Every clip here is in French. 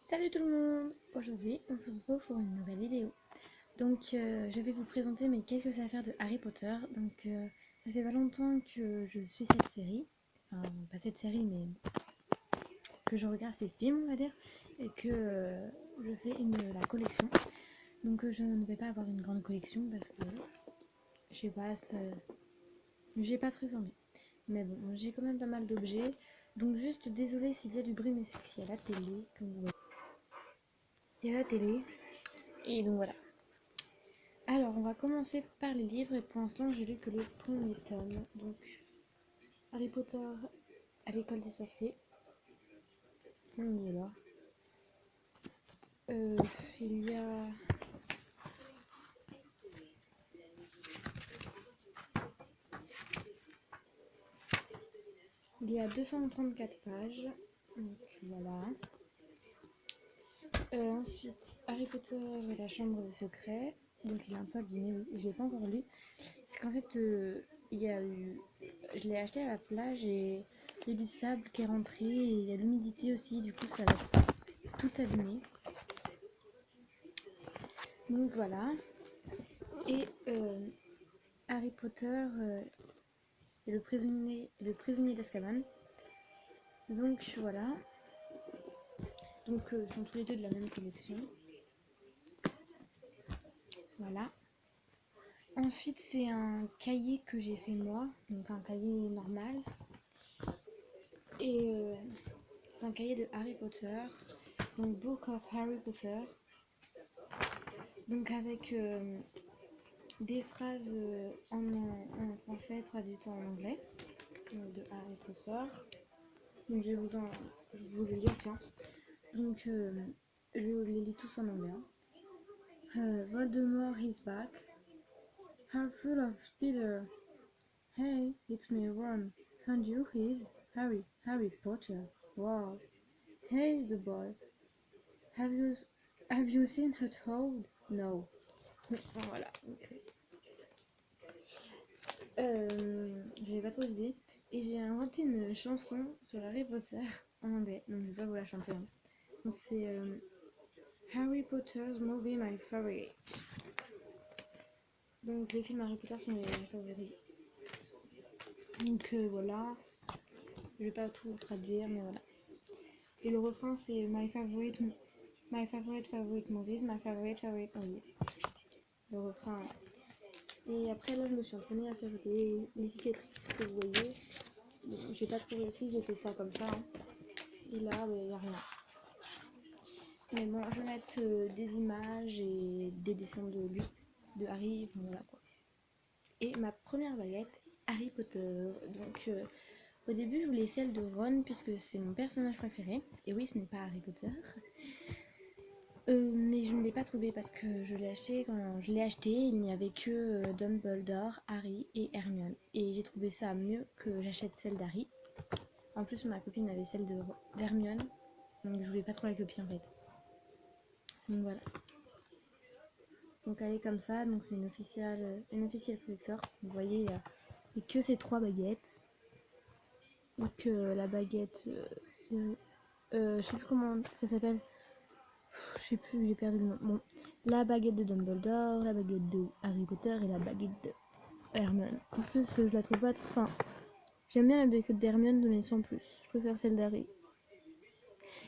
Salut tout le monde! Aujourd'hui, on se retrouve pour une nouvelle vidéo. Donc, je vais vous présenter mes quelques affaires de Harry Potter. Donc, ça fait pas longtemps que je suis cette série. Enfin, pas cette série, mais que je regarde ces films, on va dire. Et que je fais la collection. Donc, je ne vais pas avoir une grande collection parce que, je sais pas, j'ai pas très envie. Mais bon, j'ai quand même pas mal d'objets. Donc, juste désolé s'il y a du bruit, mais c'est qu'il y a la télé, comme vous voyez. Il y a la télé. Et donc voilà. Alors, on va commencer par les livres et pour l'instant, j'ai lu que le premier tome. Donc, Harry Potter à l'école des sorciers. Donc voilà. Euh, il y a... Il y a 234 pages. Donc voilà. Ensuite, Harry Potter et la chambre des secrets. Donc il est un peu abîmé, oui. Je l'ai pas encore lu. Parce qu'en fait, il y a eu... Je l'ai acheté à la plage et il y a du sable qui est rentré et il y a l'humidité aussi. Du coup, ça a tout abîmé. Donc voilà. Et Harry Potter et le prisonnier d'Azkaban. Donc voilà. Donc ils sont tous les deux de la même collection. Voilà. Ensuite c'est un cahier que j'ai fait moi, donc un cahier normal. Et c'est un cahier de Harry Potter, donc Book of Harry Potter. Donc avec des phrases en français traduites en anglais de Harry Potter. Donc je vais vous le lire, tiens. Donc je les lis tous en anglais. Voldemort is back. How full of Peter. Hey, it's me, Ron. And you is Harry Potter. Wow. Hey, the boy. Have you have you seen her toad? No. Voilà. J'avais pas trop d'idées. Et j'ai inventé une chanson sur Harry Potter en anglais. Donc je vais pas vous la chanter. Hein. Donc c'est Harry Potter's movie my favorite. Donc les films Harry Potter sont mes favoris. Donc voilà. Je vais pas tout traduire, mais voilà. Et le refrain c'est my favorite movies, my favorite movies. Le refrain. Et après là je me suis entraînée à faire les cicatrices que vous voyez. Bon, j'ai pas trop réussi, j'ai fait ça comme ça. Hein. Et là, il n'y a rien. Mais bon, je vais mettre des images et des dessins de Harry, voilà quoi. Et ma première baguette, Harry Potter. Donc au début, je voulais celle de Ron puisque c'est mon personnage préféré. Et oui, ce n'est pas Harry Potter. Mais je ne l'ai pas trouvé parce que je l'ai acheté quand je l'ai acheté, il n'y avait que Dumbledore, Harry et Hermione. Et j'ai trouvé ça mieux que j'achète celle d'Harry. En plus, ma copine avait celle d'Hermione, donc je voulais pas trop la copier en fait. Donc voilà. Donc elle est comme ça, donc c'est une officielle collector. Vous voyez, il n'y a que ces 3 baguettes. Donc la baguette, je sais plus comment ça s'appelle. Je sais plus, j'ai perdu le nom. Bon, la baguette de Dumbledore, la baguette de Harry Potter et la baguette de Hermione. En plus, je la trouve pas trop... Enfin, j'aime bien la baguette d'Hermione, mais sans plus. Je préfère celle d'Harry.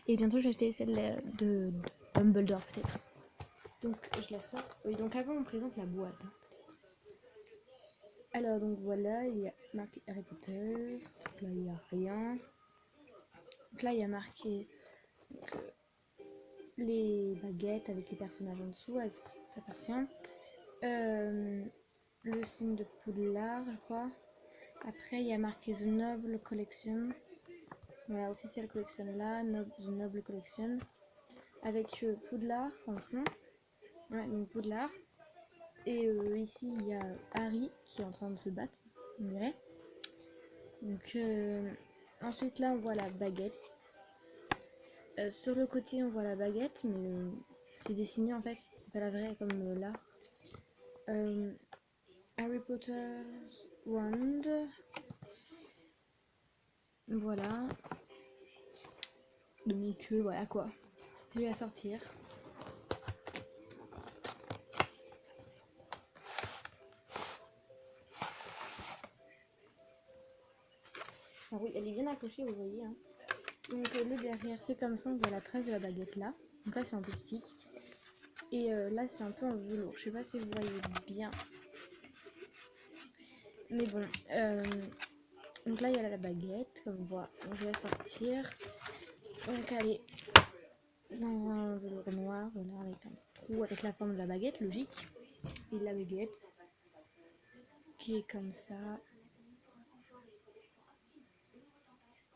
Et bientôt, j'ai acheté celle de Dumbledore, peut-être. Donc, je la sors. Oui, donc avant, on présente la boîte. Alors, donc voilà, il y a marqué Harry Potter. Là, il n'y a rien. Donc là, il y a marqué donc, les baguettes avec les personnages en dessous, ça appartient. Le signe de Poudlard, je crois. Après, il y a marqué The Noble Collection. Voilà, officielle collection là, The Noble Collection. Avec Poudlard en fond. Ouais, donc Poudlard. Et ici, il y a Harry qui est en train de se battre, on dirait. Donc, ensuite, là, on voit la baguette. Sur le côté, on voit la baguette, mais c'est dessiné en fait, c'est pas la vraie comme là. Harry Potter Wand. Voilà. Donc voilà quoi. Je vais la sortir. Alors oui, elle est bien accrochée, vous voyez. Hein. Donc le derrière, c'est comme ça, on voit la trace de la baguette là. Donc là, c'est en plastique. Et là, c'est un peu en velours. Je sais pas si vous voyez bien. Mais bon. Donc là, il y a la baguette, comme on voit. Donc, je vais la sortir. Donc elle est dans un velours noir, voilà, avec un trou avec la forme de la baguette, logique. Et la baguette qui est comme ça.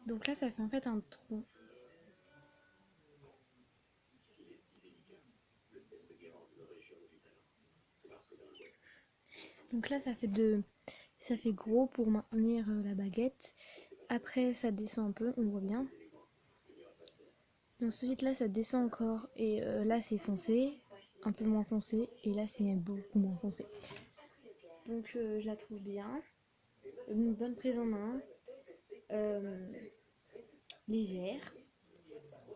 Donc là, ça fait en fait un trou. Donc là, ça fait gros pour maintenir la baguette. Après, ça descend un peu, on voit bien. Et ensuite, là, ça descend encore. Et là, c'est foncé, un peu moins foncé. Et là, c'est beaucoup moins foncé. Donc, je la trouve bien. Une bonne prise en main. Légère.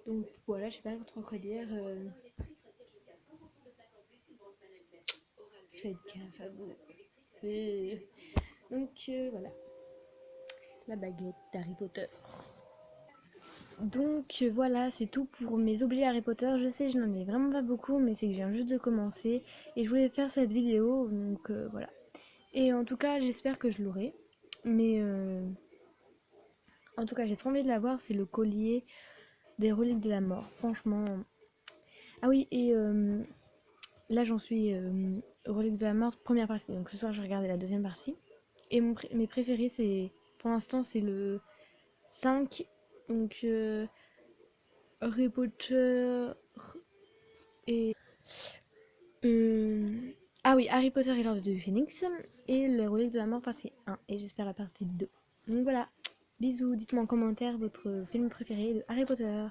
Donc, voilà, je sais pas trop quoi dire. Faites gaffe à vous. Donc, voilà. La baguette d'Harry Potter. Donc voilà, c'est tout pour mes objets Harry Potter. Je sais, je n'en ai vraiment pas beaucoup, mais c'est que je viens juste de commencer. Et je voulais faire cette vidéo, donc voilà. Et en tout cas, j'espère que je l'aurai. Mais en tout cas, j'ai trop envie de l'avoir. C'est le collier des reliques de la mort. Franchement. Ah oui, et là, j'en suis reliques de la mort, première partie. Donc ce soir, je regardais la deuxième partie. Et mes préférés, c'est pour l'instant, c'est le 5. Donc Harry Potter et ah oui, Harry Potter et l'Ordre du Phénix et le relique de la mort partie 1 et j'espère la partie 2. Donc voilà, bisous, dites-moi en commentaire votre film préféré de Harry Potter.